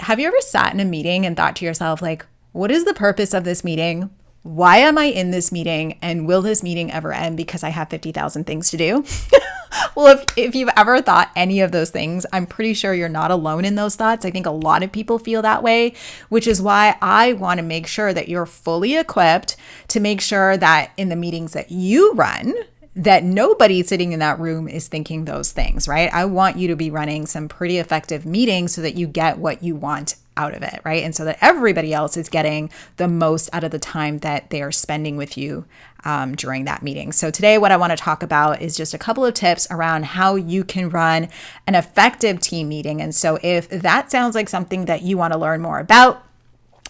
Have you ever sat in a meeting and thought to yourself, like, what is the purpose of this meeting? Why am I in this meeting? And will this meeting ever end because I have 50,000 things to do? Well, if you've ever thought any of those things, I'm pretty sure you're not alone in those thoughts. I think a lot of people feel that way, which is why I want to make sure that you're fully equipped to make sure that in the meetings that you run, that nobody sitting in that room is thinking those things, right? I want you to be running some pretty effective meetings so that you get what you want out of it, right? And so that everybody else is getting the most out of the time that they are spending with you during that meeting. So today, what I want to talk about is just a couple of tips around how you can run an effective team meeting. And so if that sounds like something that you want to learn more about,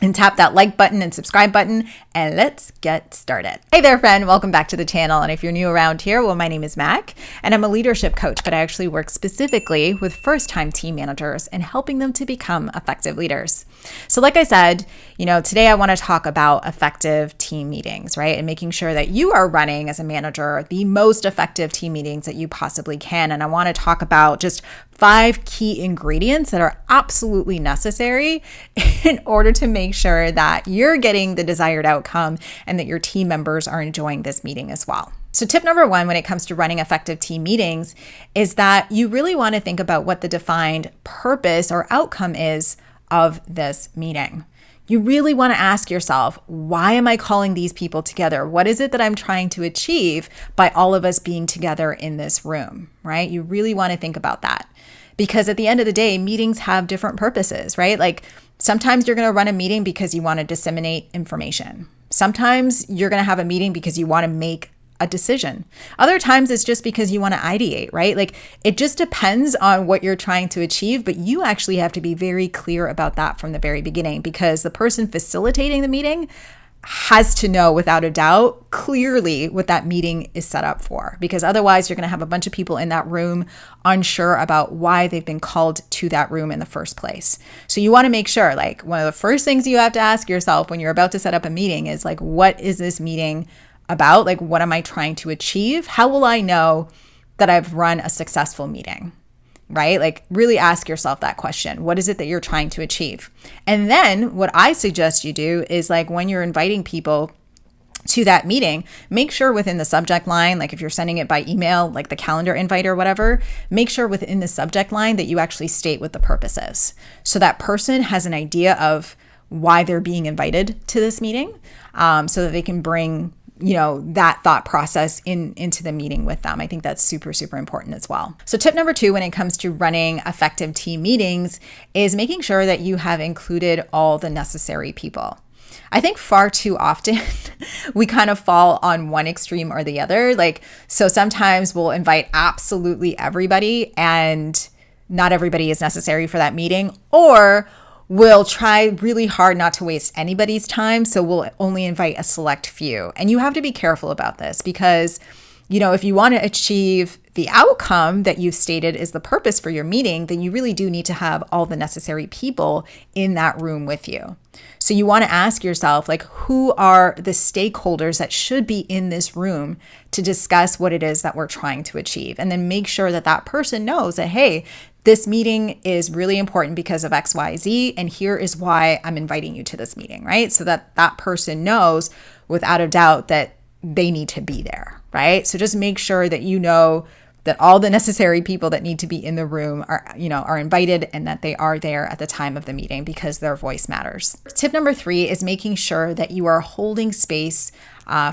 and tap that like button and subscribe button, and let's get started. Hey there, friend. Welcome back to the channel. And if you're new around here, well, my name is Mac, and I'm a leadership coach, but I actually work specifically with first-time team managers and helping them to become effective leaders. So like I said, today I want to talk about effective team meetings, right? And making sure that you are running as a manager the most effective team meetings that you possibly can. And I want to talk about just 5 key ingredients that are absolutely necessary in order to make sure that you're getting the desired outcome and that your team members are enjoying this meeting as well. So tip number 1 when it comes to running effective team meetings is that you really want to think about what the defined purpose or outcome is of this meeting. You really want to ask yourself, why am I calling these people together? What is it that I'm trying to achieve by all of us being together in this room, right? You really want to think about that. Because at the end of the day, meetings have different purposes, right? Like sometimes you're going to run a meeting because you want to disseminate information. Sometimes you're going to have a meeting because you want to make a decision. Other times it's just because you want to ideate, right? Like it just depends on what you're trying to achieve, but you actually have to be very clear about that from the very beginning, because the person facilitating the meeting has to know without a doubt clearly what that meeting is set up for, because otherwise you're going to have a bunch of people in that room unsure about why they've been called to that room in the first place. So you want to make sure, like, one of the first things you have to ask yourself when you're about to set up a meeting is like, what is this meeting about? Like, what am I trying to achieve? How will I know that I've run a successful meeting? Right? Like really ask yourself that question. What is it that you're trying to achieve? And then what I suggest you do is, like, when you're inviting people to that meeting, make sure within the subject line, like if you're sending it by email, like the calendar invite or whatever, make sure within the subject line that you actually state what the purpose is. So that person has an idea of why they're being invited to this meeting, so that they can bring that thought process into the meeting with them. I think that's super, super important as well. So tip number 2, when it comes to running effective team meetings, is making sure that you have included all the necessary people. I think far too often we kind of fall on one extreme or the other. So sometimes we'll invite absolutely everybody and not everybody is necessary for that meeting, or we'll try really hard not to waste anybody's time, so we'll only invite a select few. And you have to be careful about this because, if you want to achieve the outcome that you've stated is the purpose for your meeting, then you really do need to have all the necessary people in that room with you. So you want to ask yourself, like, who are the stakeholders that should be in this room to discuss what it is that we're trying to achieve? And then make sure that that person knows that, hey, this meeting is really important because of X, Y, Z, and here is why I'm inviting you to this meeting, right? So that that person knows without a doubt that they need to be there, right? So just make sure that you know that all the necessary people that need to be in the room are invited and that they are there at the time of the meeting because their voice matters. Tip number 3 is making sure that you are holding space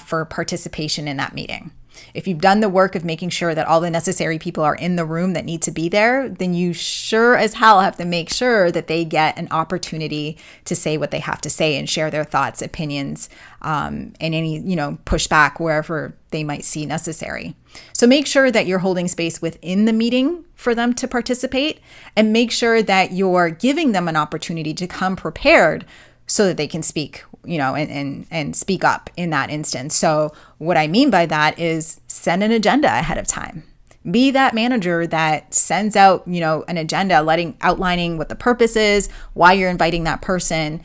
for participation in that meeting. If you've done the work of making sure that all the necessary people are in the room that need to be there, then you sure as hell have to make sure that they get an opportunity to say what they have to say and share their thoughts, opinions, and any, pushback wherever they might see necessary. So make sure that you're holding space within the meeting for them to participate, and make sure that you're giving them an opportunity to come prepared so that they can speak, and speak up in that instance. So what I mean by that is send an agenda ahead of time. Be that manager that sends out, an agenda, outlining what the purpose is, why you're inviting that person,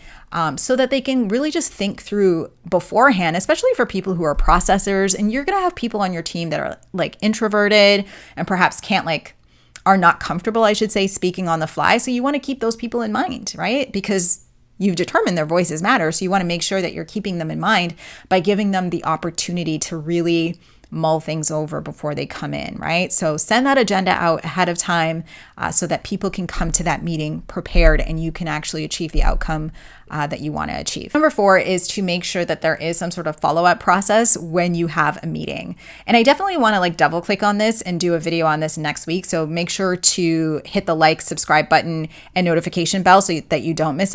so that they can really just think through beforehand, especially for people who are processors. And you're going to have people on your team that are like introverted and perhaps can't are not comfortable, I should say, speaking on the fly. So you want to keep those people in mind, right? Because you've determined their voices matter. So you want to make sure that you're keeping them in mind by giving them the opportunity to really mull things over before they come in, right? So send that agenda out ahead of time so that people can come to that meeting prepared and you can actually achieve the outcome that you want to achieve. Number 4 is to make sure that there is some sort of follow-up process when you have a meeting. And I definitely want to like double click on this and do a video on this next week. So make sure to hit the like, subscribe button and notification bell so that you don't miss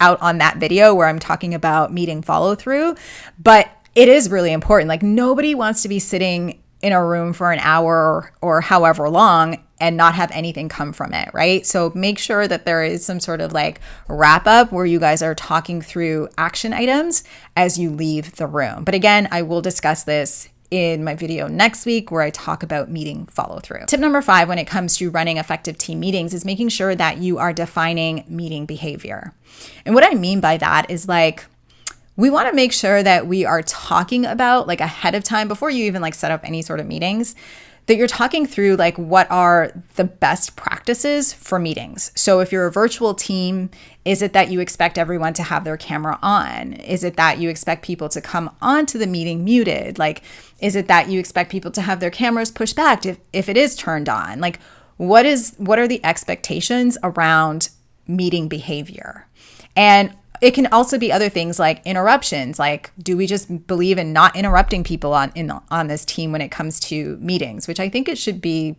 out on that video where I'm talking about meeting follow through. But it is really important. Like nobody wants to be sitting in a room for an hour or however long and not have anything come from it, right? So make sure that there is some sort of like wrap up where you guys are talking through action items as you leave the room. But again, I will discuss this in my video next week where I talk about meeting follow through. Tip number 5 when it comes to running effective team meetings is making sure that you are defining meeting behavior. And what I mean by that is like, we want to make sure that we are talking about like ahead of time before you even like set up any sort of meetings, that you're talking through like what are the best practices for meetings. So if you're a virtual team, is it that you expect everyone to have their camera on? Is it that you expect people to come onto the meeting muted? Like, is it that you expect people to have their cameras pushed back if it is turned on? Like, what are the expectations around meeting behavior? And it can also be other things like interruptions. Like, do we just believe in not interrupting people on this team when it comes to meetings? Which I think should be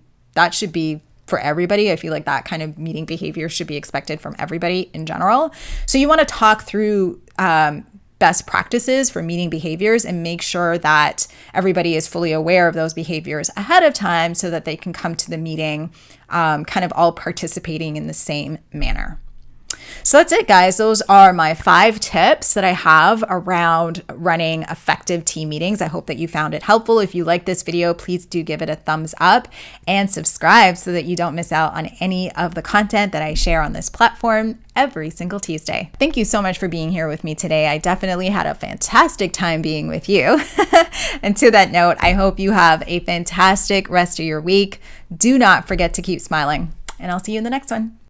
for everybody. I feel like that kind of meeting behavior should be expected from everybody in general. So you want to talk through best practices for meeting behaviors and make sure that everybody is fully aware of those behaviors ahead of time so that they can come to the meeting kind of all participating in the same manner. So that's it, guys. Those are my 5 tips that I have around running effective team meetings. I hope that you found it helpful. If you like this video, please do give it a thumbs up and subscribe so that you don't miss out on any of the content that I share on this platform every single Tuesday. Thank you so much for being here with me today. I definitely had a fantastic time being with you. And to that note, I hope you have a fantastic rest of your week. Do not forget to keep smiling, and I'll see you in the next one.